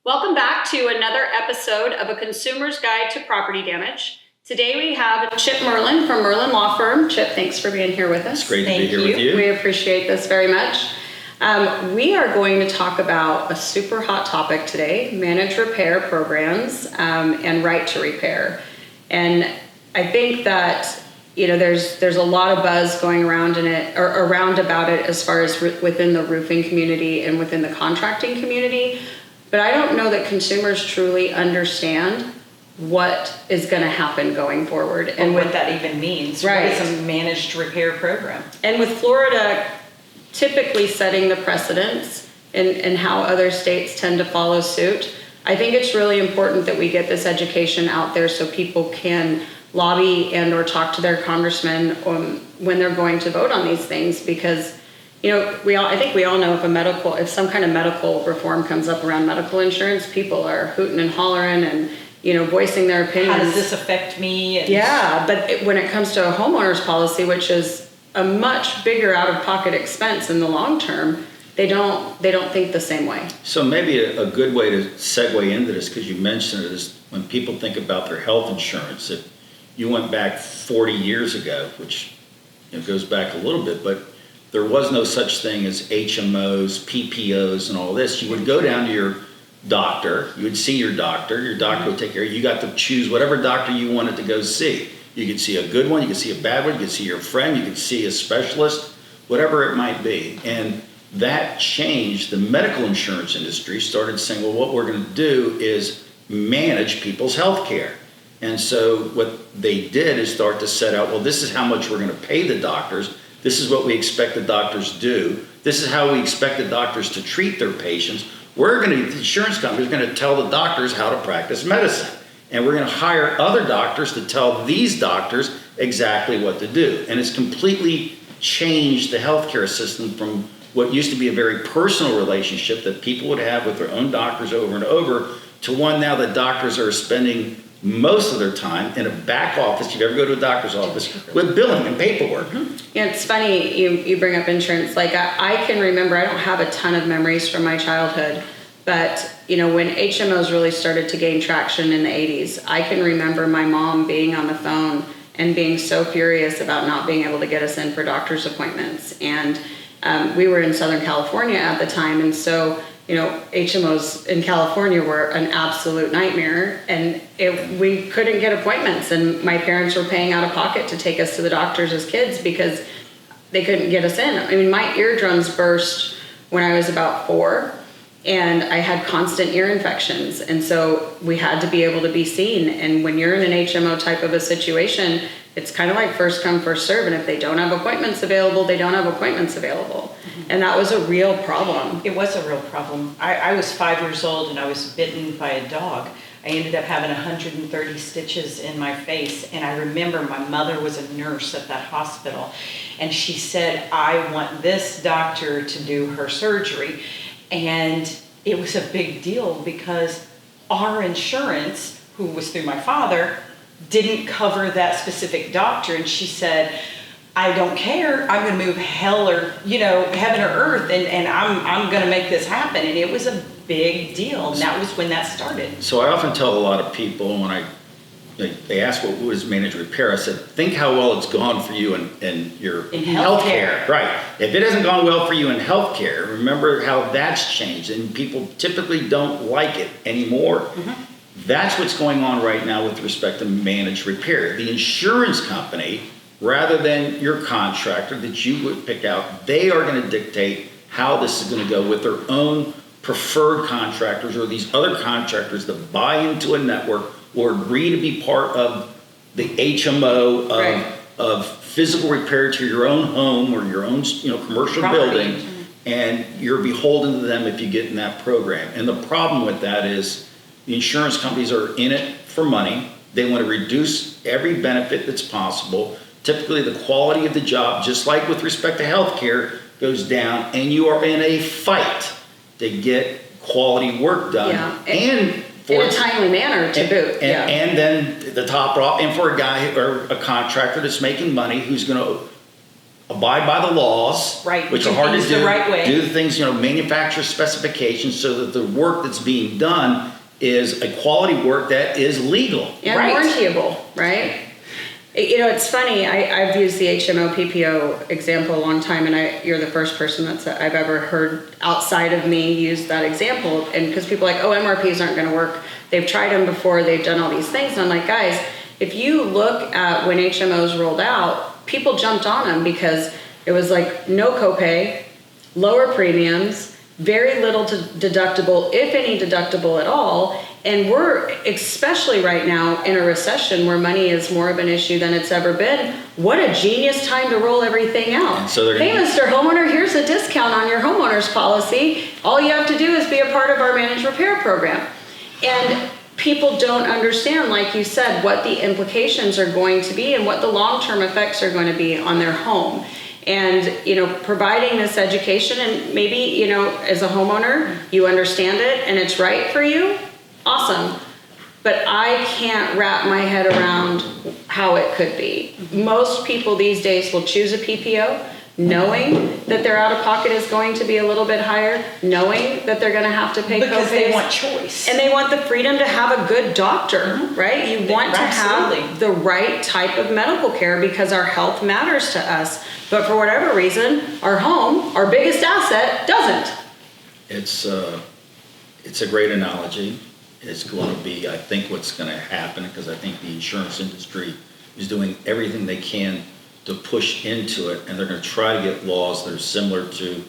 Welcome back to another episode of A Consumer's Guide to Property Damage. Today we have Chip Merlin from Merlin Law Firm. Chip, thanks for being here with us. It's great to be here with you. We appreciate this very much. We are going to talk about a super hot topic today, managed repair programs and right to repair. And I think that there's a lot of buzz going around about it as far as within the roofing community and within the contracting community. But I don't know that consumers truly understand what is going to happen going forward. And what that even means. Right. What is a managed repair program? And with Florida typically setting the precedents and how other states tend to follow suit, I think it's really important that we get this education out there so people can lobby and or talk to their congressmen when they're going to vote on these things, because I think we all know if some kind of medical reform comes up around medical insurance, people are hooting and hollering and voicing their opinions. How does this affect me? But when it comes to a homeowner's policy, which is a much bigger out-of-pocket expense in the long term, they don't think the same way. So maybe a good way to segue into this, because you mentioned it, is when people think about their health insurance. If you went back 40 years ago, which goes back a little bit, but there was no such thing as HMOs, PPOs, and all this. You would go down to your doctor, you would see your doctor would take care of you. You got to choose whatever doctor you wanted to go see. You could see a good one, you could see a bad one, you could see your friend, you could see a specialist, whatever it might be. And that changed. The medical insurance industry started saying, well, what we're going to do is manage people's health care. And so what they did is start to set out, well, this is how much we're going to pay the doctors. This is what we expect the doctors to do. This is how we expect the doctors to treat their patients. The insurance companies are going to tell the doctors how to practice medicine. And we're going to hire other doctors to tell these doctors exactly what to do. And it's completely changed the healthcare system from what used to be a very personal relationship that people would have with their own doctors over and over to one now that doctors are spending most of their time in a back office, if you ever go to a doctor's office, with billing and paperwork. Yeah, it's funny you bring up insurance. Like I can remember, I don't have a ton of memories from my childhood, but when HMOs really started to gain traction in the 80s, I can remember my mom being on the phone and being so furious about not being able to get us in for doctor's appointments. And we were in Southern California at the time, and so HMOs in California were an absolute nightmare, and we couldn't get appointments, and my parents were paying out of pocket to take us to the doctors as kids because they couldn't get us in. I mean, my eardrums burst when I was about 4, and I had constant ear infections, and so we had to be able to be seen. And when you're in an HMO type of a situation, it's kind of like first come, first serve, and if they don't have appointments available, they don't have appointments available. And that was a real problem. It was a real problem. I was 5 years old and I was bitten by a dog. I ended up having 130 stitches in my face. And I remember my mother was a nurse at that hospital. And she said, I want this doctor to do her surgery. And it was a big deal because our insurance, who was through my father, didn't cover that specific doctor. And she said, I don't care. I'm going to move hell or, heaven or earth, and I'm going to make this happen. And it was a big deal. And that was when that started. So I often tell a lot of people when they ask what was managed repair, I said, think how well it's gone for you in your healthcare. Right. If it hasn't gone well for you in healthcare, remember how that's changed, and people typically don't like it anymore. Mm-hmm. That's what's going on right now with respect to managed repair. The insurance company, rather than your contractor that you would pick out, they are going to dictate how this is going to go with their own preferred contractors or these other contractors that buy into a network or agree to be part of the HMO of physical repair to your own home or your own commercial building, and you're beholden to them if you get in that program. And the problem with that is the insurance companies are in it for money. They want to reduce every benefit that's possible. Typically, the quality of the job, just like with respect to healthcare, goes down, and you are in a fight to get quality work done. Yeah. And in a timely manner to boot. And then the top off, and for a guy or a contractor that's making money who's going to abide by the laws, Right, which do are hard to things do. the right way. Do the things, manufacturer specifications so that the work that's being done is a quality work that is legal. And Right. warrantyable, right? It's funny, I've used the HMO PPO example a long time, and you're the first person I've ever heard outside of me use that example. And because people are like, oh, MRPs aren't going to work. They've tried them before, they've done all these things. And I'm like, guys, if you look at when HMOs rolled out, people jumped on them because it was like no copay, lower premiums, very little deductible, if any deductible at all. And we're, especially right now in a recession where money is more of an issue than it's ever been, what a genius time to roll everything out. And so Hey, Mr. Homeowner, here's a discount on your homeowner's policy. All you have to do is be a part of our managed repair program. And people don't understand, like you said, what the implications are going to be and what the long-term effects are going to be on their home. And, providing this education, and maybe, as a homeowner, you understand it and it's right for you, awesome. But I can't wrap my head around how it could be. Most people these days will choose a PPO knowing that their out-of-pocket is going to be a little bit higher, knowing that they're going to have to pay Because they copays. want choice. And they want the freedom to have a good doctor, right? You want to Absolutely. have the right type of medical care because our health matters to us. But for whatever reason, our home, our biggest asset, doesn't. It's a great analogy. It's going to be, I think, what's going to happen, because I think the insurance industry is doing everything they can to push into it, and they're going to try to get laws that are similar to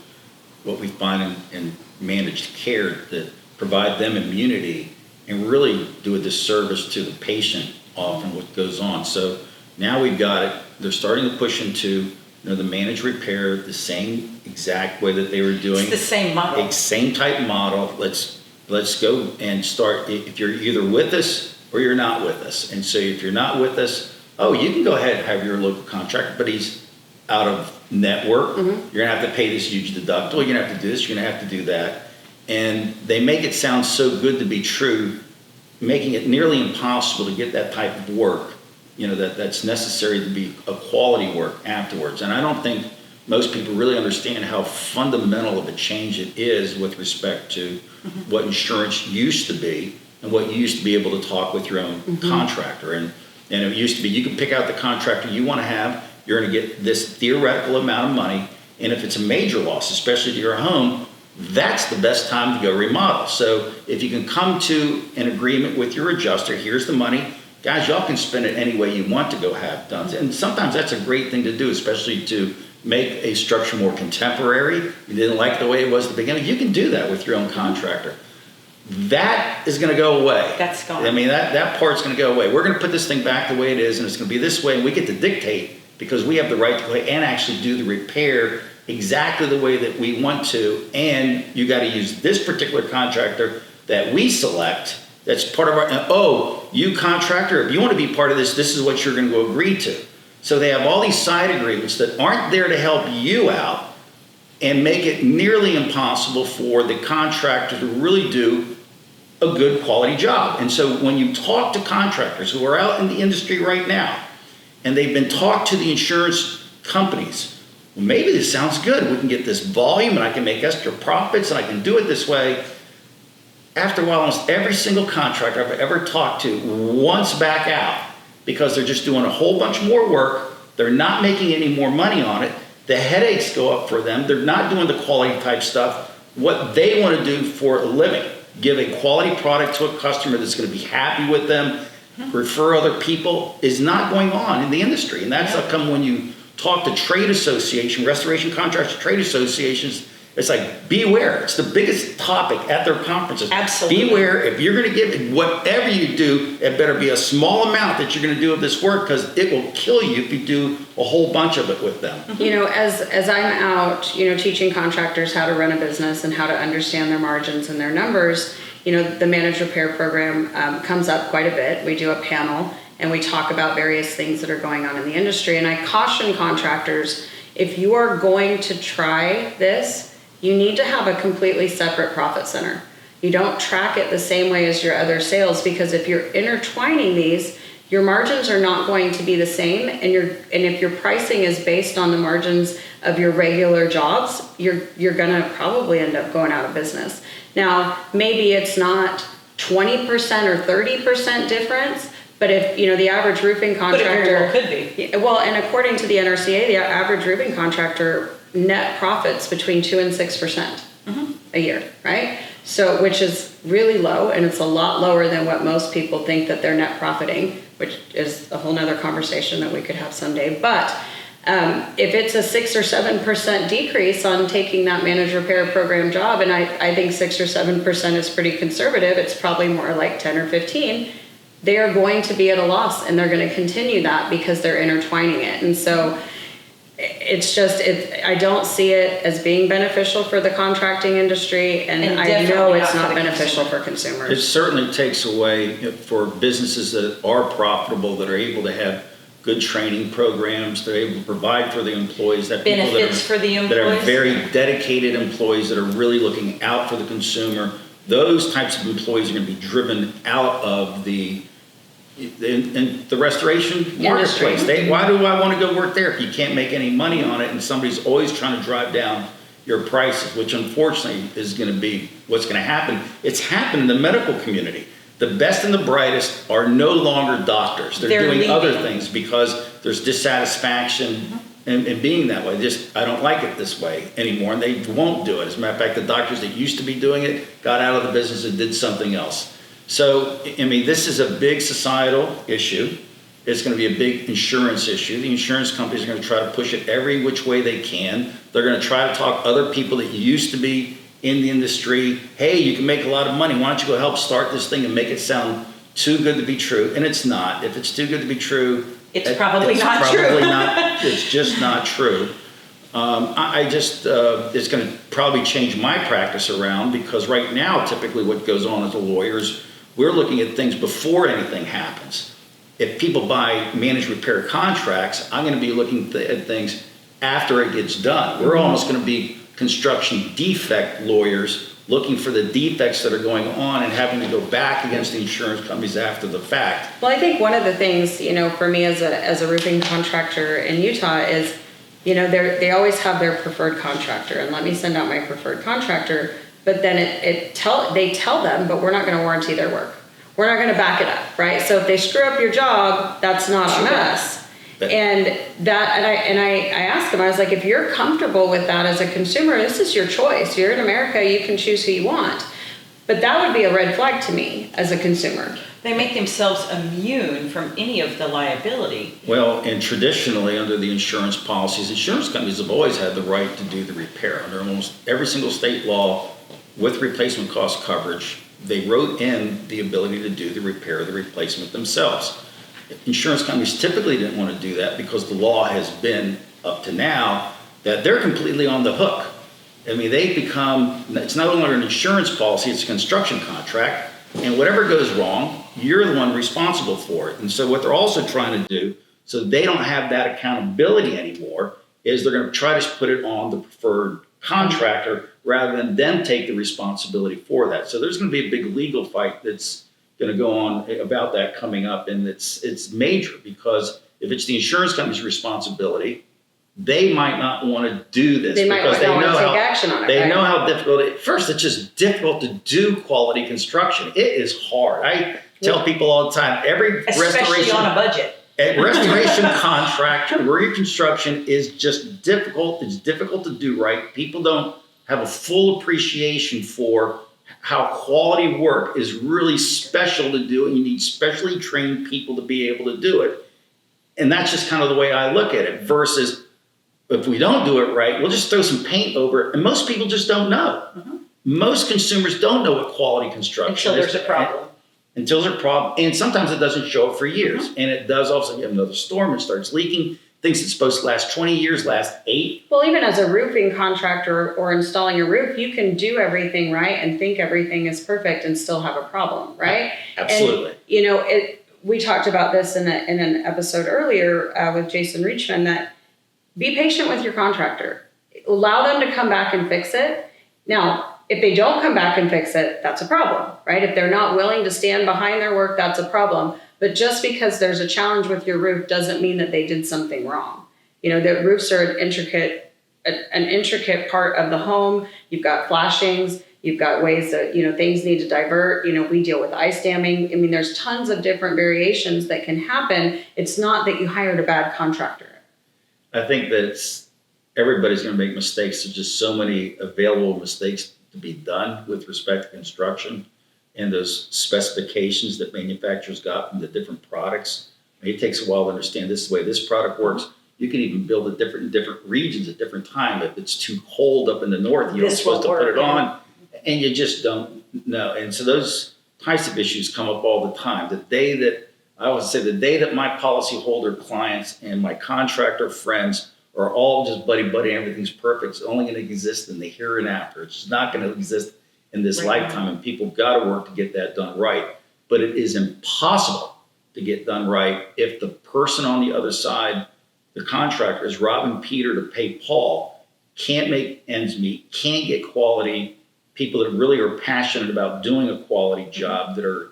what we find in managed care that provide them immunity and really do a disservice to the patient often what goes on. So now we've got it. They're starting to push into the managed repair the same exact way that they were doing. It's the same model. Same type model. Let's go and start. If you're either with us or you're not with us. And so if you're not with us, you can go ahead and have your local contractor, but he's out of network. Mm-hmm. You're going to have to pay this huge deductible. You're going to have to do this. You're going to have to do that. And they make it sound so good to be true, making it nearly impossible to get that type of work, that's necessary to be a quality work afterwards. And I don't think most people really understand how fundamental of a change it is with respect to what insurance used to be and what you used to be able to talk with your own contractor. And it used to be you could pick out the contractor you want to have. You're going to get this theoretical amount of money. And if it's a major loss, especially to your home, that's the best time to go remodel. So if you can come to an agreement with your adjuster, here's the money. Guys, y'all can spend it any way you want to go have done. And sometimes that's a great thing to do, especially to make a structure more contemporary. You didn't like the way it was at the beginning. You can do that with your own contractor. That is going to go away. That's gone. I mean, that part's going to go away. We're going to put this thing back the way it is, and it's going to be this way, and we get to dictate because we have the right to go ahead and actually do the repair exactly the way that we want to, and you got to use this particular contractor that we select. That's part of our, you contractor, if you want to be part of this, this is what you're going to go agree to. So they have all these side agreements that aren't there to help you out and make it nearly impossible for the contractor to really do a good quality job. And so when you talk to contractors who are out in the industry right now, and they've been talked to the insurance companies, well, maybe this sounds good. We can get this volume and I can make extra profits and I can do it this way. After a while, almost every single contractor I've ever talked to wants back out because they're just doing a whole bunch more work. They're not making any more money on it. The headaches go up for them. They're not doing the quality type stuff. What they want to do for a living, give a quality product to a customer that's going to be happy with them, refer other people, is not going on in the industry. And that's how come when you talk to trade association, restoration contractors, trade associations, it's like, beware. It's the biggest topic at their conferences. Absolutely. Beware, if you're going to give, whatever you do, it better be a small amount that you're going to do of this work because it will kill you if you do a whole bunch of it with them. As I'm out, teaching contractors how to run a business and how to understand their margins and their numbers, the managed repair program comes up quite a bit. We do a panel and we talk about various things that are going on in the industry. And I caution contractors, if you are going to try this, you need to have a completely separate profit center. You don't track it the same way as your other sales because if you're intertwining these, your margins are not going to be the same, and if your pricing is based on the margins of your regular jobs, you're gonna probably end up going out of business. Now, maybe it's not 20% or 30% difference, but if, the average roofing contractor. But it very well could be. Well, and according to the NRCA, the average roofing contractor net profits between 2% and 6% a year, right? So, which is really low, and it's a lot lower than what most people think that they're net profiting, which is a whole nother conversation that we could have someday. But if it's a 6 or 7% decrease on taking that managed repair program job, and I think 6 or 7% is pretty conservative, it's probably more like 10 or 15, they are going to be at a loss, and they're going to continue that because they're intertwining it. And so I don't see it as being beneficial for the contracting industry, and I know it's not beneficial for consumers. It certainly takes away for businesses that are profitable, that are able to have good training programs, they're able to provide for the employees, that people that are very dedicated employees that are really looking out for the consumer. Those types of employees are going to be driven out of the restoration marketplace. Why do I want to go work there if you can't make any money on it, and somebody's always trying to drive down your prices, which unfortunately is going to be what's going to happen. It's happened in the medical community. The best and the brightest are no longer doctors. They're doing leaving other things because there's dissatisfaction in being that way. I don't like it this way anymore, and they won't do it. As a matter of fact, the doctors that used to be doing it got out of the business and did something else. So, this is a big societal issue. It's going to be a big insurance issue. The insurance companies are going to try to push it every which way they can. They're going to try to talk other people that used to be in the industry. Hey, you can make a lot of money. Why don't you go help start this thing and make it sound too good to be true? And it's not. If it's too good to be true, it's probably not true. It's just not true. It's going to probably change my practice around, because right now, typically what goes on as a lawyer is we're looking at things before anything happens. If people buy managed repair contracts, I'm going to be looking at things after it gets done. We're almost going to be construction defect lawyers looking for the defects that are going on and having to go back against the insurance companies after the fact. Well, I think one of the things, for me as a roofing contractor in Utah is, they always have their preferred contractor, and let me send out my preferred contractor, but then they tell them, but we're not going to warranty their work. We're not going to back it up, right? So if they screw up your job, that's not on us. And I asked them, I was like, if you're comfortable with that as a consumer, this is your choice. You're in America, you can choose who you want. But that would be a red flag to me as a consumer. They make themselves immune from any of the liability. Well, and traditionally under the insurance policies, insurance companies have always had the right to do the repair. Under almost every single state law with replacement cost coverage, they wrote in the ability to do the repair or the replacement themselves. Insurance companies typically didn't want to do that because the law has been up to now that they're completely on the hook. It's no longer an insurance policy, it's a construction contract, and whatever goes wrong, you're the one responsible for it. And so what they're also trying to do, so they don't have that accountability anymore, is they're going to try to put it on the preferred contractor rather than them take the responsibility for that. So there's going to be a big legal fight that's going to go on about that coming up, and it's major, because if it's the insurance company's responsibility, they might not want to do this because they know how action on it. They know how difficult it is. First, it's just difficult to do quality construction. It is hard. I tell people all the time, especially on a budget. A restoration contract or reconstruction is just difficult. It's difficult to do right. People don't have a full appreciation for how quality work is really special to do, and you need specially trained people to be able to do it. And that's just kind of the way I look at it, versus if we don't do it right, we'll just throw some paint over it. And most people just don't know. Mm-hmm. Most consumers don't know what quality construction is. Until there's a problem. Until there's a problem. And sometimes it doesn't show up for years. Mm-hmm. And it does all of a sudden, you have another storm, it starts leaking. Things that's supposed to last 20 years last 8. Well, even as a roofing contractor or installing a roof, you can do everything right and think everything is perfect and still have a problem, right? Absolutely. And, we talked about this in an episode earlier with Jason Reachman, that be patient with your contractor. Allow them to come back and fix it. Now, if they don't come back and fix it, that's a problem, right? If they're not willing to stand behind their work, that's a problem. But just because there's a challenge with your roof doesn't mean that they did something wrong. You know, the roofs are an intricate part of the home. You've got flashings, you've got ways that, you know, things need to divert. You know, we deal with ice damming. I mean, there's tons of different variations that can happen. It's not that you hired a bad contractor. I think that everybody's going to make mistakes. There's just so many available mistakes to be done with respect to construction and those specifications that manufacturers got from the different products. It takes a while to understand this is the way this product works. You can even build it in different regions at different time. If it's too cold up in the north, you're not supposed to put it on, and you just don't know. And so those types of issues come up all the time. The day that my policyholder clients and my contractor friends are all just buddy, everything's perfect, it's only going to exist in the here and after. It's not going to exist in this lifetime, and people got to work to get that done right. But it is impossible to get done right if the person on the other side, the contractor, is robbing Peter to pay Paul, can't make ends meet, can't get quality, people that really are passionate about doing a quality job, that are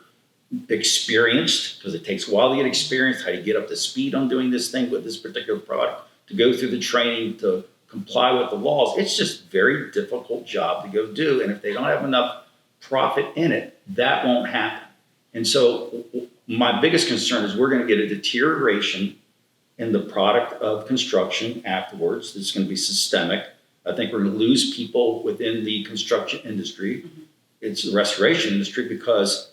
experienced, because it takes a while to get experienced, how do you get up to speed on doing this thing with this particular product, to go through the training, to comply with the laws. It's just a very difficult job to go do. And if they don't have enough profit in it, that won't happen. And so my biggest concern is we're going to get a deterioration in the product of construction afterwards. It's going to be systemic. I think we're going to lose people within the construction industry. It's the restoration industry, because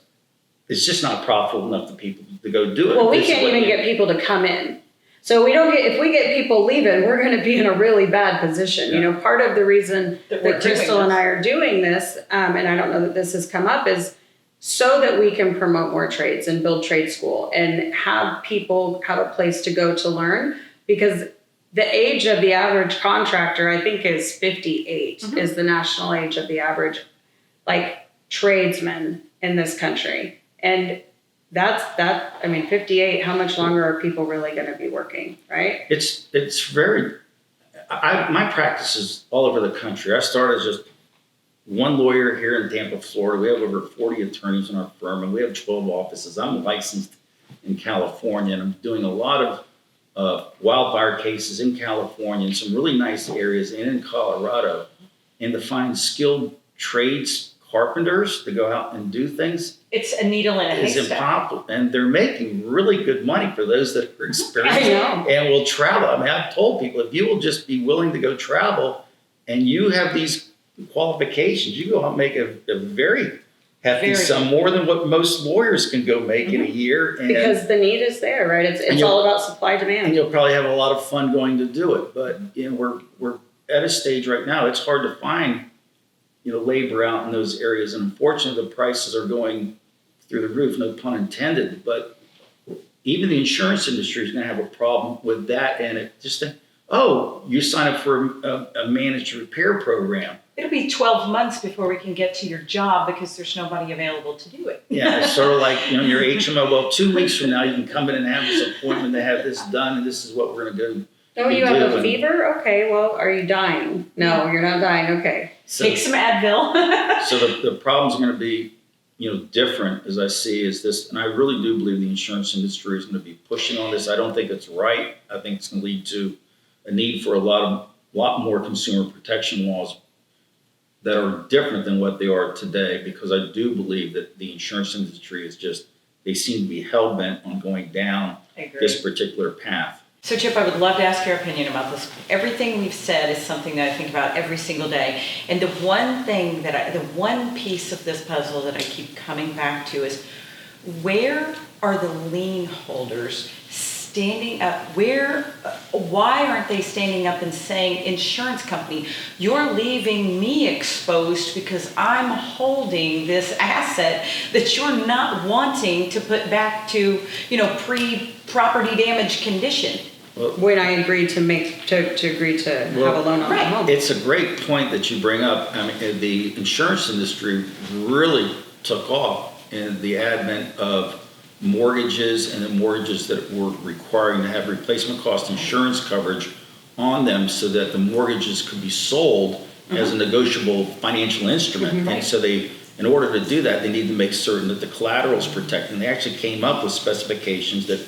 it's just not profitable enough for people to go do it. Well, we can't even get people to come in. So if we get people leaving, we're going to be in a really bad position. Yeah. You know, part of the reason that Crystal and I are doing this, and I don't know that this has come up, is so that we can promote more trades and build trade school and have people have a place to go to learn. Because the age of the average contractor, I think, is 58, is the national age of the average, tradesman in this country. And I mean, 58, how much longer are people really going to be working, right? My practice is all over the country. I started as just one lawyer here in Tampa, Florida. We have over 40 attorneys in our firm, and we have 12 offices. I'm licensed in California, and I'm doing a lot of wildfire cases in California and some really nice areas, and in Colorado. And to find skilled trades carpenters to go out and do things, it's a needle in a haystack. It's impossible, and they're making really good money for those that are experienced and will travel. I mean, I've told people, if you will just be willing to go travel and you have these qualifications, you go out and make a very hefty sum, more than what most lawyers can go make in a year. And, because the need is there, right? It's all about supply demand. And you'll probably have a lot of fun going to do it. But we're at a stage right now, it's hard to find labor out in those areas. And unfortunately, the prices are going through the roof, no pun intended. But even the insurance industry is going to have a problem with that. And it just you sign up for a managed repair program. It'll be 12 months before we can get to your job because there's nobody available to do it. Yeah, it's sort of like, your HMO. Well, 2 weeks from now, you can come in and have this appointment to have this done, and this is what we're going to go. Oh, you have a fever? Okay, well, are you dying? No, you're not dying. Okay. So, take some Advil. So the problem's going to be, different, as I see, is this, and I really do believe the insurance industry is going to be pushing on this. I don't think it's right. I think it's going to lead to a need for a lot more consumer protection laws that are different than what they are today, because I do believe that the insurance industry they seem to be hell-bent on going down this particular path. So Chip, I would love to ask your opinion about this. Everything we've said is something that I think about every single day. And the one piece of this puzzle that I keep coming back to is, where are the lien holders standing up? Why aren't they standing up and saying, insurance company, you're leaving me exposed because I'm holding this asset that you're not wanting to put back to, pre-property damage condition? When I agreed to have a loan on the home. It's a great point that you bring up. I mean, the insurance industry really took off in the advent of mortgages, and the mortgages that were requiring to have replacement cost insurance coverage on them so that the mortgages could be sold as a negotiable financial instrument. And so they in order to do that, they need to make certain that the collateral is protected. And they actually came up with specifications that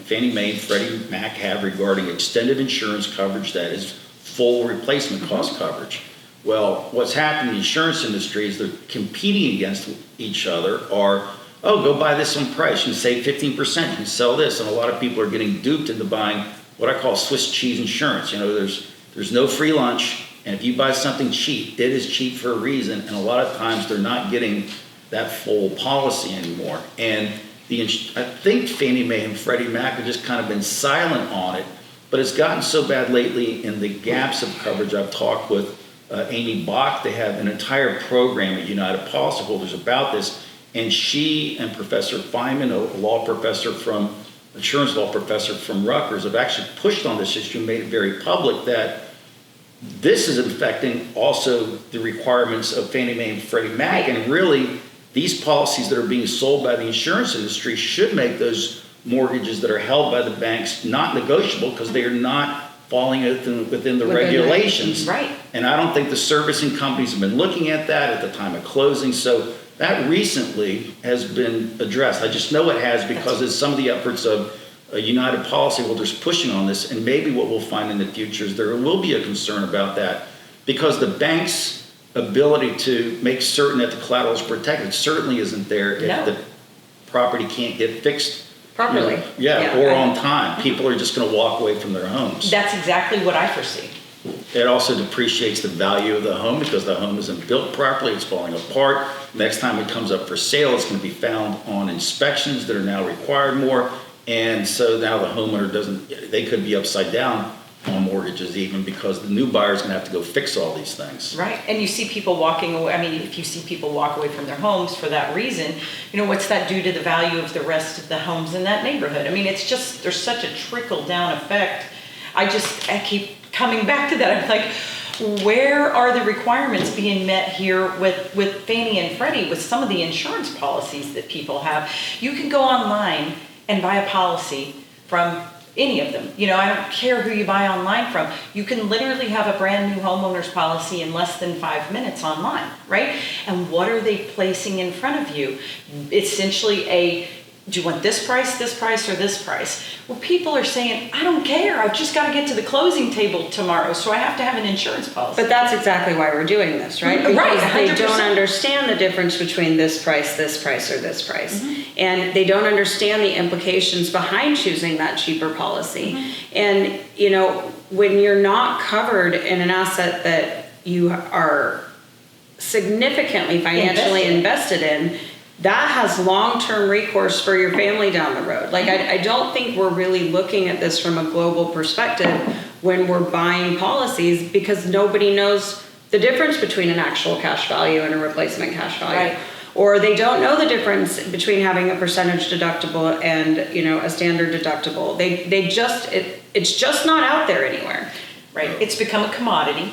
Fannie Mae and Freddie Mac have regarding extended insurance coverage that is full replacement cost coverage. Well, what's happened in the insurance industry is they're competing against each other, or, oh, go buy this on price, you can save 15%, you can sell this. And a lot of people are getting duped into buying what I call Swiss cheese insurance. There's no free lunch, and if you buy something cheap, it is cheap for a reason, and a lot of times they're not getting that full policy anymore. And I think Fannie Mae and Freddie Mac have just kind of been silent on it, but it's gotten so bad lately in the gaps of coverage. I've talked with Amy Bach. They have an entire program at United Policyholders about this, and she and Professor Feynman, insurance law professor from Rutgers, have actually pushed on this issue and made it very public that this is affecting also the requirements of Fannie Mae and Freddie Mac. And really, these policies that are being sold by the insurance industry should make those mortgages that are held by the banks not negotiable, because they are not falling within the regulations. Right. And I don't think the servicing companies have been looking at that at the time of closing. So that recently has been addressed. I just know it has because of some of the efforts of United Policyholders pushing on this. And maybe what we'll find in the future is there will be a concern about that, because the bank's ability to make certain that the collateral is protected certainly isn't there if the property can't get fixed Properly. Or on time. People are just going to walk away from their homes. That's exactly what I foresee. It also depreciates the value of the home because the home isn't built properly, it's falling apart. Next time it comes up for sale, it's going to be found on inspections that are now required more. And so now the homeowner they could be upside down on mortgages even, because the new buyer is going to have to go fix all these things. Right. And you see people walking away. I mean, if you see people walk away from their homes for that reason, what's that do to the value of the rest of the homes in that neighborhood? I mean, it's just, there's such a trickle down effect. I keep coming back to that. I'm like, where are the requirements being met here with Fannie and Freddie, with some of the insurance policies that people have? You can go online and buy a policy from any of them. I don't care who you buy online from. You can literally have a brand new homeowner's policy in less than 5 minutes online, right? And what are they placing in front of you? Essentially do you want this price, or this price? Well, people are saying, I don't care. I've just got to get to the closing table tomorrow, so I have to have an insurance policy. But that's exactly why we're doing this, right? Right, Because they 100%. don't understand the difference between this price, or this price. And they don't understand the implications behind choosing that cheaper policy. And, when you're not covered in an asset that you are significantly financially invested in, that has long-term recourse for your family down the road. Like, I don't think we're really looking at this from a global perspective when we're buying policies, because nobody knows the difference between an actual cash value and a replacement cash value. Right. Or they don't know the difference between having a percentage deductible and, a standard deductible. It's just not out there anywhere. Right. It's become a commodity.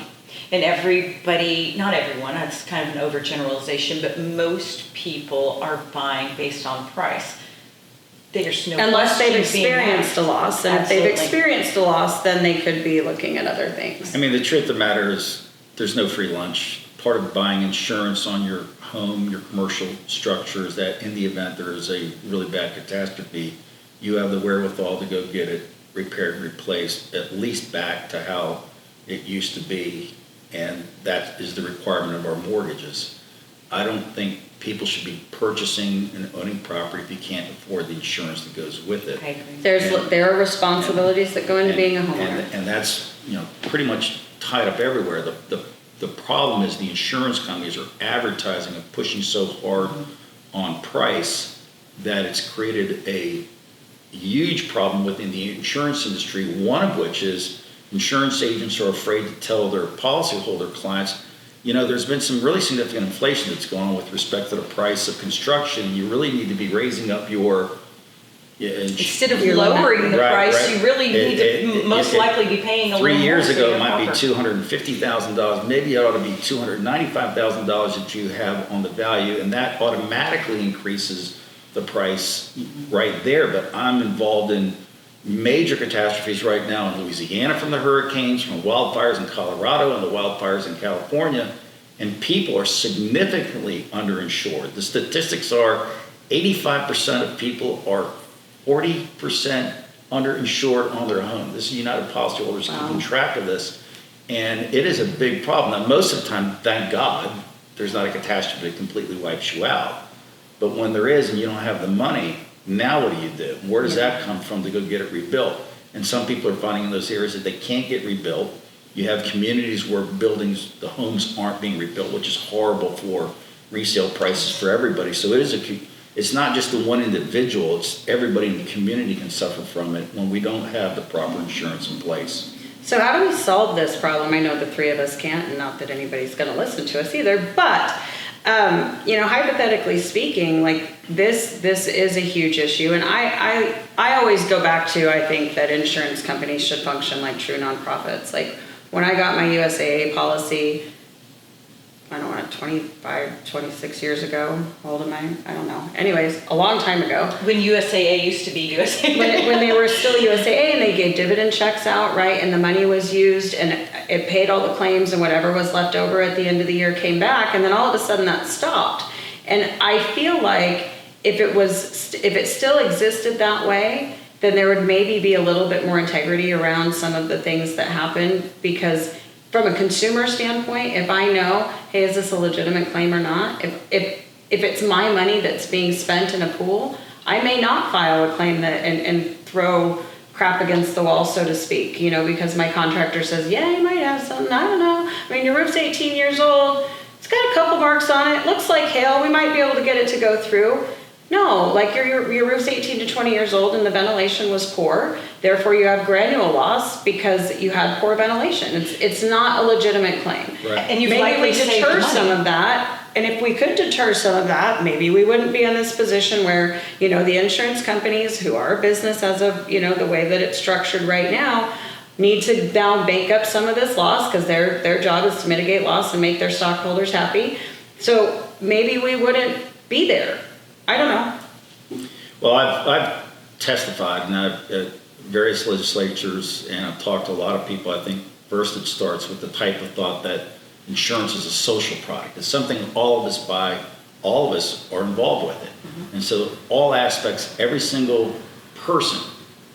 And everybody, not everyone, that's kind of an overgeneralization, but most people are buying based on price. There's no Unless they've questions being experienced a asked. loss. And Absolutely. if they've experienced a loss, then they could be looking at other things. I mean, the truth of the matter is there's no free lunch. Part of buying insurance on your home, your commercial structure, is that in the event there is a really bad catastrophe, you have the wherewithal to go get it repaired, replaced, at least back to how it used to be. And that is the requirement of our mortgages. I don't think people should be purchasing and owning property if you can't afford the insurance that goes with it. I agree. There are responsibilities that go into being a homeowner. And that's pretty much tied up everywhere. The problem is the insurance companies are advertising and pushing so hard on price that it's created a huge problem within the insurance industry, one of which is insurance agents are afraid to tell their policyholder clients, there's been some really significant inflation that's gone on with respect to the price of construction. You really need to be raising up your... Instead of lowering the price, you really need to most likely be paying a little more. 3 years ago, it might be offer. $250,000. Maybe it ought to be $295,000 that you have on the value, and that automatically increases the price right there. But I'm involved in major catastrophes right now in Louisiana from the hurricanes, from wildfires in Colorado and the wildfires in California. And people are significantly underinsured. The statistics are 85% of people are 40% underinsured on their home. This is United Policyholders keeping track of this. And it is a big problem. Now, most of the time, thank God, there's not a catastrophe that completely wipes you out. But when there is and you don't have the money, now what do? Where does that come from to go get it rebuilt? And some people are finding in those areas that they can't get rebuilt. You have communities where the homes aren't being rebuilt, which is horrible for resale prices for everybody. So it's not just the one individual, it's everybody in the community can suffer from it when we don't have the proper insurance in place. So how do we solve this problem? I know the three of us can't, and not that anybody's going to listen to us either, but hypothetically speaking, like this is a huge issue. And I always go back to, I think that insurance companies should function like true nonprofits. Like when I got my USAA policy, I don't know, 25, 26 years ago. How old am I? I don't know. Anyways, a long time ago. When USAA used to be USAA. when they were still USAA and they gave dividend checks out, right? And the money was used and it paid all the claims and whatever was left over at the end of the year came back. And then all of a sudden that stopped. And I feel like if it still existed that way, then there would maybe be a little bit more integrity around some of the things that happen, because from a consumer standpoint, if I know, hey, is this a legitimate claim or not? If it's my money that's being spent in a pool, I may not file a claim and throw crap against the wall, so to speak, because my contractor says, yeah, you might have something, I don't know. I mean, your roof's 18 years old, it's got a couple marks on it, looks like hail, we might be able to get it to go through. No, like your roof's 18 to 20 years old and the ventilation was poor. Therefore, you have granule loss because you had poor ventilation. It's not a legitimate claim. Right. And you've maybe likely we deter some of that. And if we could deter some of that, maybe we wouldn't be in this position where, the insurance companies, who are a business as of, the way that it's structured right now, need to now make up some of this loss because their job is to mitigate loss and make their stockholders happy. So maybe we wouldn't be there. I don't know. Well, I've testified at various legislatures, and I've talked to a lot of people. I think first it starts with the type of thought that insurance is a social product. It's something all of us are involved with it. Mm-hmm. And so all aspects, every single person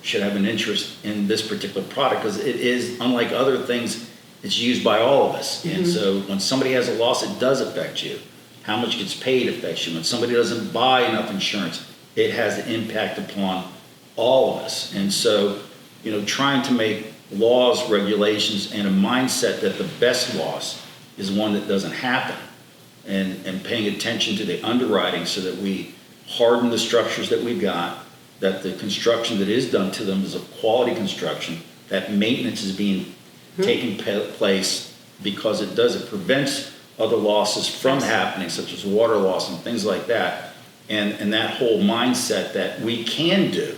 should have an interest in this particular product because it is, unlike other things, it's used by all of us. Mm-hmm. And so when somebody has a loss, it does affect you. How much gets paid affects you. When somebody doesn't buy enough insurance, it has an impact upon all of us. And so, trying to make laws, regulations, and a mindset that the best loss is one that doesn't happen, and paying attention to the underwriting so that we harden the structures that we've got, that the construction that is done to them is a quality construction, that maintenance is being taken place because it prevents other losses from happening, such as water loss and things like that. And that whole mindset that we can do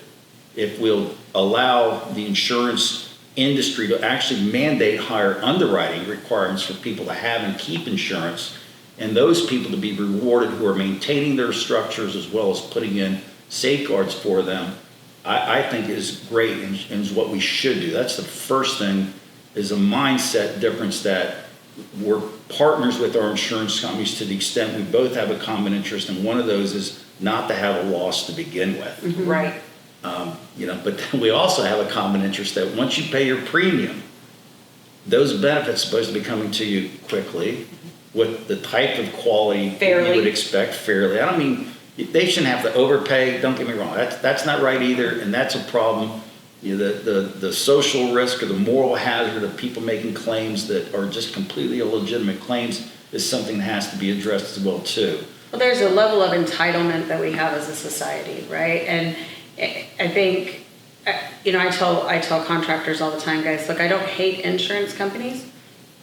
if we'll allow the insurance industry to actually mandate higher underwriting requirements for people to have and keep insurance, and those people to be rewarded who are maintaining their structures as well as putting in safeguards for them, I think is great and is what we should do. That's the first thing, is a mindset difference that we're partners with our insurance companies to the extent we both have a common interest, and one of those is not to have a loss to begin with. Mm-hmm. Right. But then we also have a common interest that once you pay your premium, those benefits are supposed to be coming to you quickly with the type of quality fairly. You would expect fairly. I don't mean they shouldn't have to overpay. Don't get me wrong. That's not right either, and that's a problem. The social risk or the moral hazard of people making claims that are just completely illegitimate claims is something that has to be addressed as well too. Well, there's a level of entitlement that we have as a society, right? And I think, I tell contractors all the time, guys, look, I don't hate insurance companies.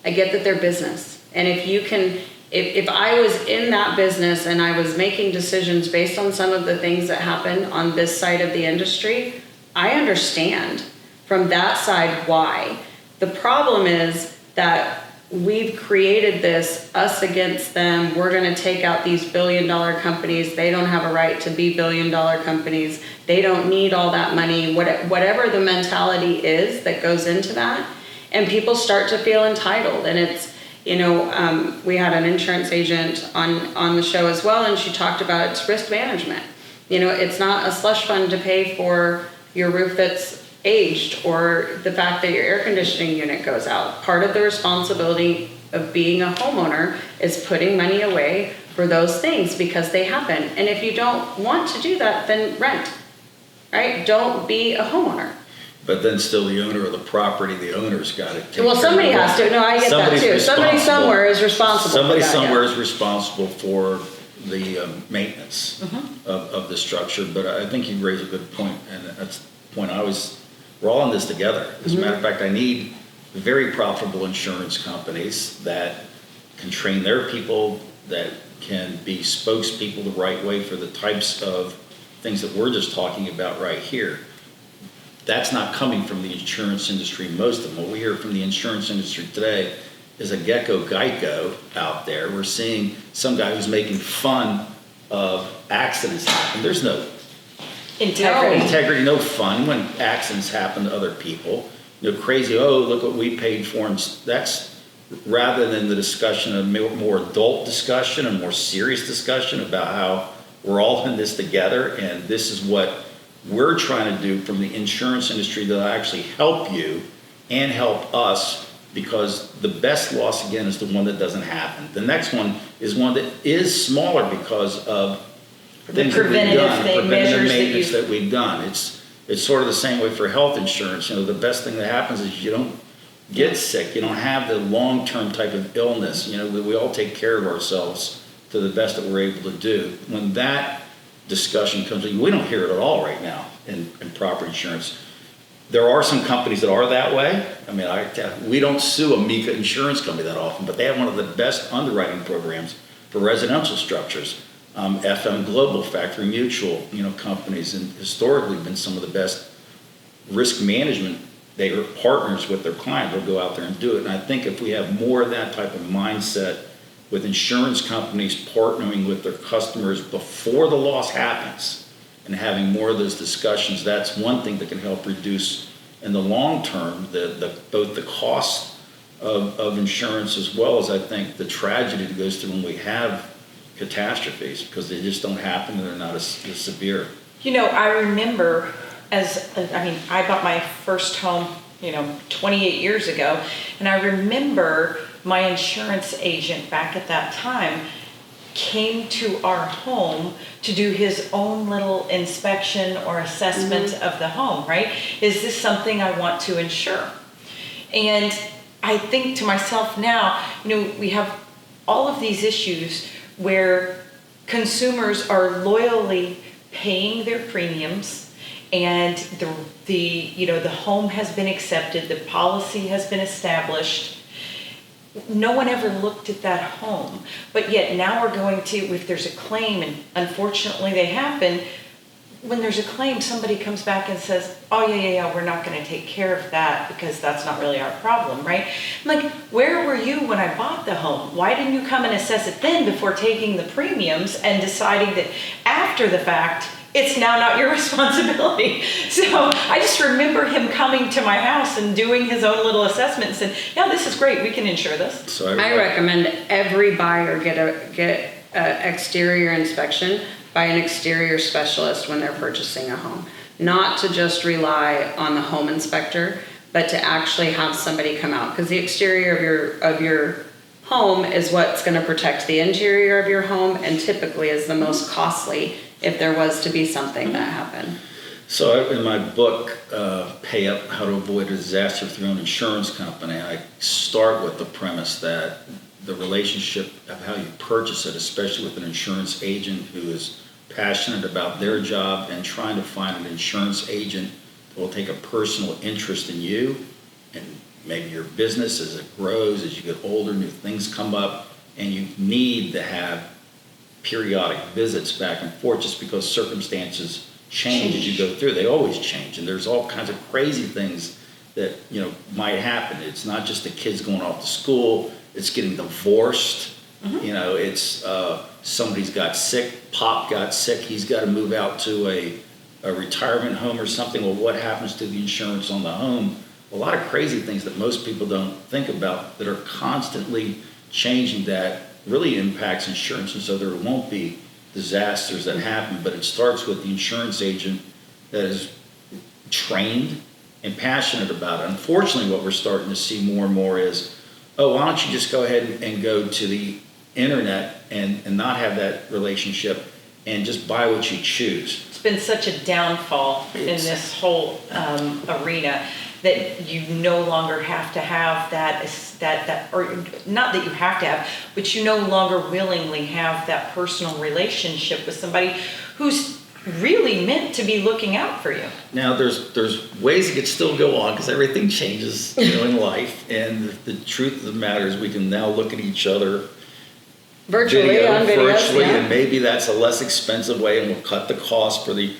I get that they're business. And if I was in that business and I was making decisions based on some of the things that happen on this side of the industry, I understand from that side why. The problem is that we've created this us against them. We're going to take out these billion-dollar companies. They don't have a right to be billion-dollar companies. They don't need all that money. Whatever the mentality is that goes into that, and people start to feel entitled. And We had an insurance agent on the show as well, and she talked about its risk management. It's not a slush fund to pay for your roof that's aged or the fact that your air conditioning unit goes out. Part of the responsibility of being a homeowner is putting money away for those things because they happen. And if you don't want to do that, then rent, right? Don't be a homeowner. But then still the owner of the property, the owner's got to take Well, somebody has to. No, I get that too. Somebody somewhere is responsible. Somebody for that, somewhere yeah. is responsible for the maintenance of the structure. But I think you raise a good point, and that's the point we're all in this together. As a matter of fact, I need very profitable insurance companies that can train their people, that can be spokespeople the right way for the types of things that we're just talking about right here. That's not coming from the insurance industry, most of them. What we hear from the insurance industry today is a Geico out there. We're seeing some guy who's making fun of accidents happen. There's no integrity, no fun when accidents happen to other people. Crazy, look what we paid for. And that's rather than the discussion, a more adult discussion, a more serious discussion about how we're all in this together, and this is what we're trying to do from the insurance industry that'll actually help you and help us, because the best loss, again, is the one that doesn't happen. The next one is one that is smaller because of things that we've done, preventative maintenance that we've done. It's sort of the same way for health insurance. The best thing that happens is you don't get sick. You don't have the long-term type of illness. We all take care of ourselves to the best that we're able to do. When that discussion comes in, we don't hear it at all right now in property insurance. There are some companies that are that way. We don't sue a Mika insurance company that often, but they have one of the best underwriting programs for residential structures. FM Global, Factory Mutual, companies, and historically been some of the best risk management. They are partners with their client. They'll go out there and do it. And I think if we have more of that type of mindset with insurance companies partnering with their customers before the loss happens and having more of those discussions, that's one thing that can help reduce in the long term both the cost of insurance as well as, I think, the tragedy that goes through when we have catastrophes, because they just don't happen and they're not as severe. I remember I bought my first home, 28 years ago, and I remember my insurance agent back at that time came to our home to do his own little inspection or assessment of the home, right? Is this something I want to insure? And I think to myself now, we have all of these issues where consumers are loyally paying their premiums, and the home has been accepted, the policy has been established. No one ever looked at that home, but yet now we're going to, if there's a claim, and unfortunately they happen, when there's a claim, somebody comes back and says, oh yeah, we're not going to take care of that because that's not really our problem, right? I'm like, where were you when I bought the home? Why didn't you come and assess it then before taking the premiums and deciding that after the fact, it's now not your responsibility? So I just remember him coming to my house and doing his own little assessment and said, yeah, this is great, we can insure this. So I recommend every buyer get an exterior inspection by an exterior specialist when they're purchasing a home. Not to just rely on the home inspector, but to actually have somebody come out, because the exterior of your home is what's going to protect the interior of your home, and typically is the most costly if there was to be something that happened. So in my book, Pay Up, How to Avoid a Disaster with Your Own Insurance Company, I start with the premise that the relationship of how you purchase it, especially with an insurance agent who is passionate about their job and trying to find an insurance agent that will take a personal interest in you and maybe your business as it grows, as you get older, new things come up, and you need to have periodic visits back and forth just because circumstances change as you go through. They always change, and there's all kinds of crazy things that might happen. It's not just the kids going off to school, it's getting divorced. It's somebody's got sick, Pop got sick, he's got to move out to a retirement home or something. Well, what happens to the insurance on the home? A lot of crazy things that most people don't think about that are constantly changing that really impacts insurance, and so there won't be disasters that happen, but it starts with the insurance agent that is trained and passionate about it. Unfortunately, what we're starting to see more and more is, oh, why don't you just go ahead and go to the internet and not have that relationship and just buy what you choose. It's been such a downfall in this whole arena that you no longer have to have that, or not that you have to have, but you no longer willingly have that personal relationship with somebody who's really meant to be looking out for you. Now, there's ways it could still go on because everything changes, in life. And the truth of the matter is, we can now look at each other Virtually, on videos, virtually, yeah. and maybe that's a less expensive way, and we'll cut the cost for the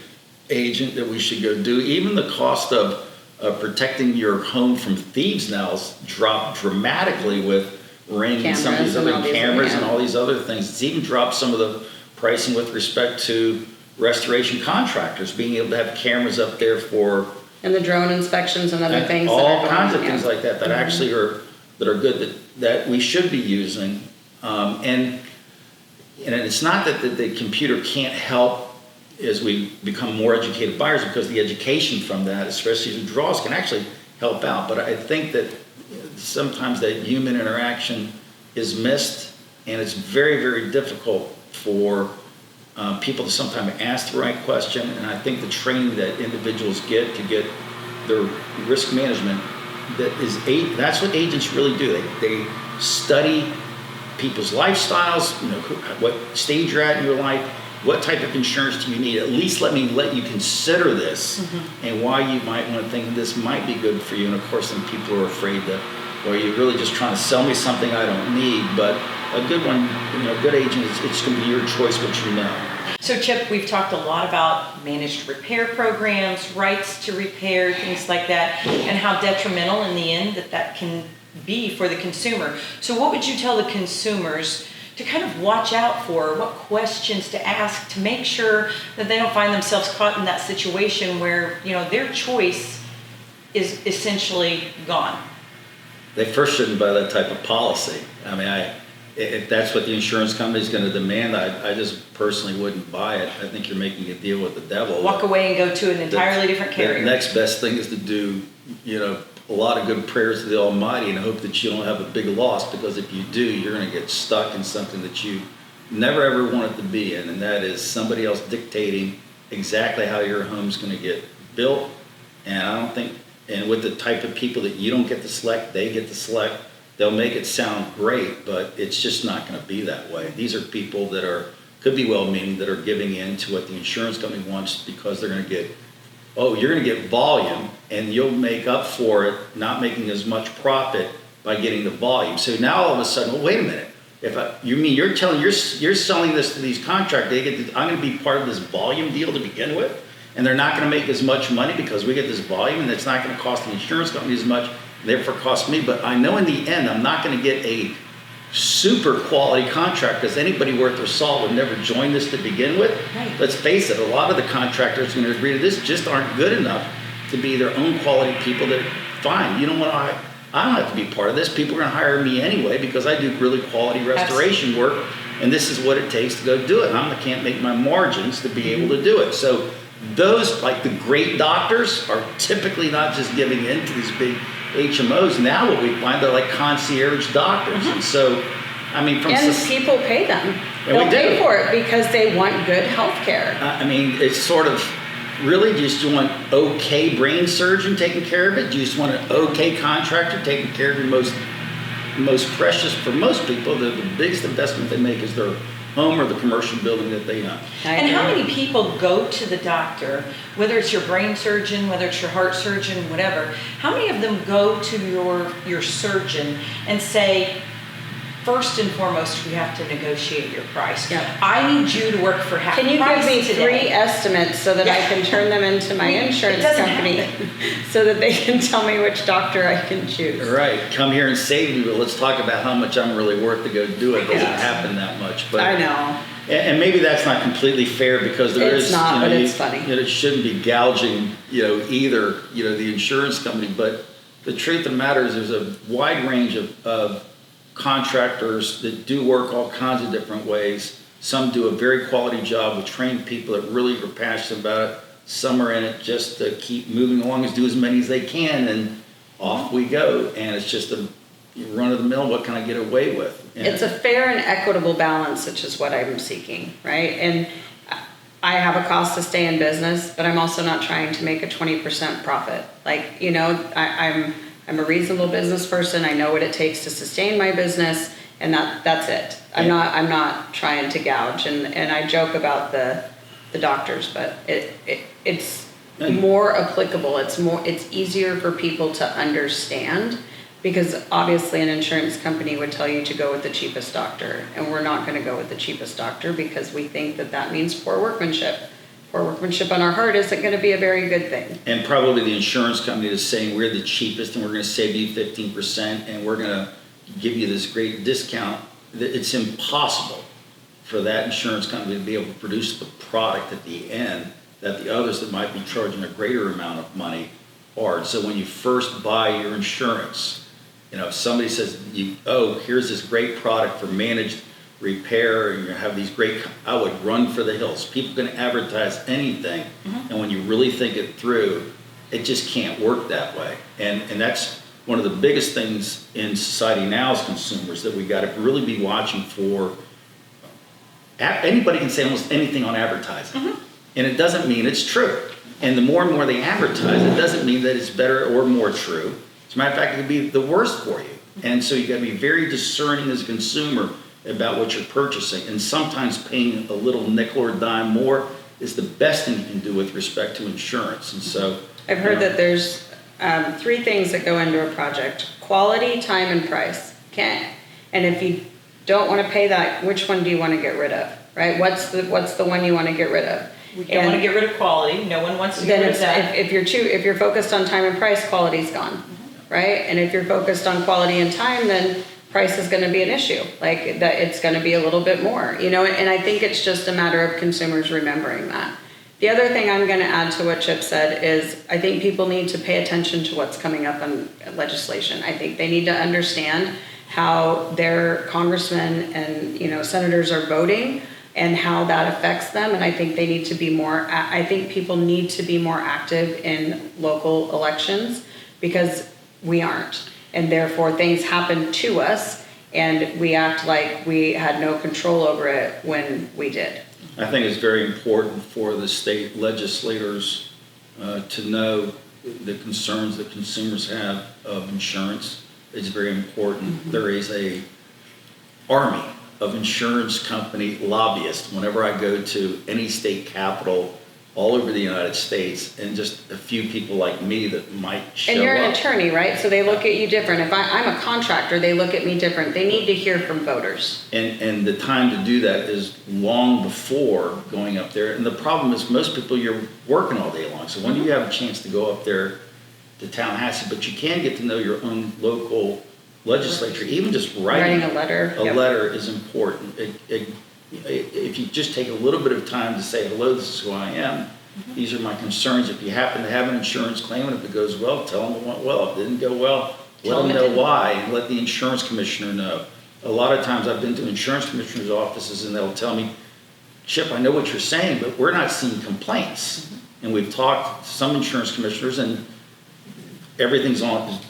agent that we should go do. Even the cost of protecting your home from thieves now has dropped dramatically with Ring and some of these other cameras and all these other things. It's even dropped some of the pricing with respect to restoration contractors, being able to have cameras up there for And the drone inspections and other things. all kinds of things like that actually are good that we should be using. And it's not that the computer can't help as we become more educated buyers, because the education from that, especially the draws, can actually help out. But I think that sometimes that human interaction is missed, and it's very, very difficult for people to sometimes ask the right question. And I think the training that individuals get to get their risk management, that's what agents really do. They study people's lifestyles, what stage you're at in your life, what type of insurance do you need? At least let you consider this, and why you might want to think this might be good for you. And of course, then people are afraid that, well, you're really just trying to sell me something I don't need. But a good one, a good agent, it's going to be your choice, what you know. So Chip, we've talked a lot about managed repair programs, rights to repair, things like that, and how detrimental in the end that can be for the consumer. So what would you tell the consumers to kind of watch out for, what questions to ask to make sure that they don't find themselves caught in that situation where, their choice is essentially gone? They first shouldn't buy that type of policy. I mean, if that's what the insurance company is going to demand, I just personally wouldn't buy it. I think you're making a deal with the devil. Walk away and go to an entirely different carrier. The next best thing is to do, a lot of good prayers to the Almighty and hope that you don't have a big loss, because if you do, you're going to get stuck in something that you never ever wanted to be in, and that is somebody else dictating exactly how your home's going to get built. And I don't think, and with the type of people that you don't get to select, they get to select. They'll make it sound great, but it's just not going to be that way. These are people that could be well-meaning, that are giving in to what the insurance company wants, because they're going to get, you're going to get volume, and you'll make up for it not making as much profit by getting the volume. So now all of a sudden, well, wait a minute. You're selling this to these contractors, I'm going to be part of this volume deal to begin with, and they're not going to make as much money because we get this volume, and it's not going to cost the insurance company as much, therefore cost me. But I know in the end I'm not going to get a super quality contract, because anybody worth their salt would never join this to begin with. Right. Let's face it, a lot of the contractors who are going to agree to this just aren't good enough to be their own quality people. That fine, I don't have to be part of this. People are going to hire me anyway because I do really quality restoration work, and this is what it takes to go do it. And I can't make my margins to be able to do it. So those, like the great doctors, are typically not just giving in to these big HMOs. Now what we find, they're like concierge doctors. And so, I mean, people pay them. They'll pay for it because they want good health care. I mean, it's sort of, really, do you just want okay brain surgeon taking care of it? Do you just want an okay contractor taking care of your most precious, for most people, the biggest investment they make is their home or the commercial building that they own. And how many people go to the doctor, whether it's your brain surgeon, whether it's your heart surgeon, whatever, how many of them go to your surgeon and say, first and foremost, we have to negotiate your price. Yeah. I need you to work for half the price. Can you give me 3 estimates so that I can turn them into my insurance company so that they can tell me which doctor I can choose? Right. Come here and save me, but let's talk about how much I'm really worth to go do it. It doesn't happen that much. But I know. And maybe that's not completely fair, because it's not, but it's funny. It shouldn't be gouging, either, the insurance company. But the truth of the matter is, there's a wide range of contractors that do work all kinds of different ways. Some do a very quality job with trained people that really are passionate about it. Some are in it just to keep moving along, do as many as they can, and off we go. And it's just a run of the mill, what can I get away with? And it's a fair and equitable balance, which is what I'm seeking, right? And I have a cost to stay in business, but I'm also not trying to make a 20% profit. Like, you know, I'm a reasonable business person. I know what it takes to sustain my business, and that's it. I'm not trying to gouge. And I joke about the doctors, but it's more applicable. It's easier for people to understand, because obviously an insurance company would tell you to go with the cheapest doctor, and we're not going to go with the cheapest doctor because we think that means poor workmanship. Poor workmanship on our heart isn't going to be a very good thing. And probably the insurance company is saying we're the cheapest and we're going to save you 15% and we're going to give you this great discount. It's impossible for that insurance company to be able to produce the product at the end that the others that might be charging a greater amount of money are. So when you first buy your insurance, you know, if somebody says, here's this great product for managed repair, and you have these great, I would run for the hills. People can advertise anything, and when you really think it through, it just can't work that way. And that's one of the biggest things in society now as consumers that we got to really be watching for. Anybody can say almost anything on advertising, and it doesn't mean it's true. And the more and more they advertise, it doesn't mean that it's better or more true. As a matter of fact, it could be the worst for you. And so you got to be very discerning as a consumer about what you're purchasing. And sometimes paying a little nickel or dime more is the best thing you can do with respect to insurance. And so I've heard that there's 3 things that go into a project: quality, time, and price. And if you don't want to pay that, which one do you want to get rid of? Right? What's the one you want to get rid of? We don't want to get rid of quality. No one wants to get rid of that. If you're focused on time and price, quality's gone, right? And if you're focused on quality and time, then price is going to be an issue. Like that, it's going to be a little bit more, you know. And I think it's just a matter of consumers remembering that. The other thing I'm going to add to what Chip said is I think people need to pay attention to what's coming up on legislation. I think they need to understand how their congressmen and, you know, senators are voting, and how that affects them. And I think they need to be I think people need to be more active in local elections, because we aren't. And therefore things happen to us and we act like we had no control over it when we did. I think it's very important for the state legislators to know the concerns that consumers have of insurance. It's very important. There is a army of insurance company lobbyists whenever I go to any state capital all over the United States, and just a few people like me that might show up. And you're an attorney, right? So they look at you different. If I'm a contractor, they look at me different. They need to hear from voters. And the time to do that is long before going up there. And the problem is most people, you're working all day long. So when do you have a chance to go up there to Tallahassee? But you can get to know your own local legislature. Even just writing a letter. A letter is important. If you just take a little bit of time to say, hello, this is who I am, these are my concerns. If you happen to have an insurance claim, and if it goes well, tell them it went well. If it didn't go well, let them know why, and let the insurance commissioner know. A lot of times I've been to insurance commissioners' offices and they'll tell me, Chip, I know what you're saying, but we're not seeing complaints. And we've talked to some insurance commissioners, and everything's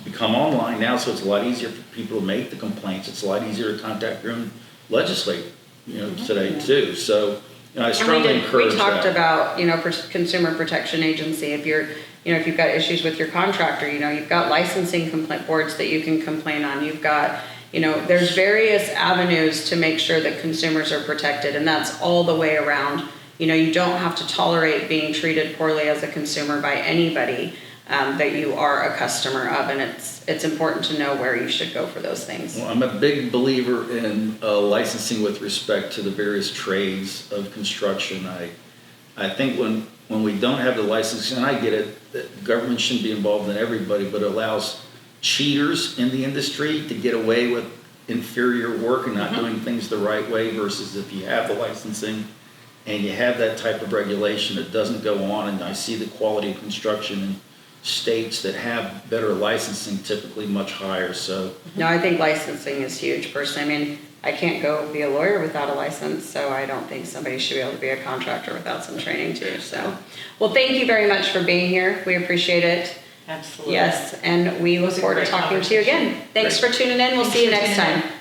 become online now, so it's a lot easier for people to make the complaints. It's a lot easier to contact your own legislator, today too. So, I strongly encourage that. We talked about, Consumer Protection Agency. If you've got issues with your contractor, you've got licensing complaint boards that you can complain on. You've got, there's various avenues to make sure that consumers are protected, and that's all the way around. You don't have to tolerate being treated poorly as a consumer by anybody that you are a customer of, and it's important to know where you should go for those things. Well, I'm a big believer in licensing with respect to the various trades of construction. I think when we don't have the licensing, and I get it, that government shouldn't be involved in everybody, but it allows cheaters in the industry to get away with inferior work and not doing things the right way, versus if you have the licensing and you have that type of regulation, it doesn't go on. And I see the quality of construction in states that have better licensing typically much higher, so. No, I think licensing is huge personally. I mean, I can't go be a lawyer without a license, so I don't think somebody should be able to be a contractor without some training too, so. Well, thank you very much for being here. We appreciate it. Absolutely. Yes, and we look was a forward to great talking to you again. conversation. Thanks for tuning in. We'll Thanks see you for next tuning in. time.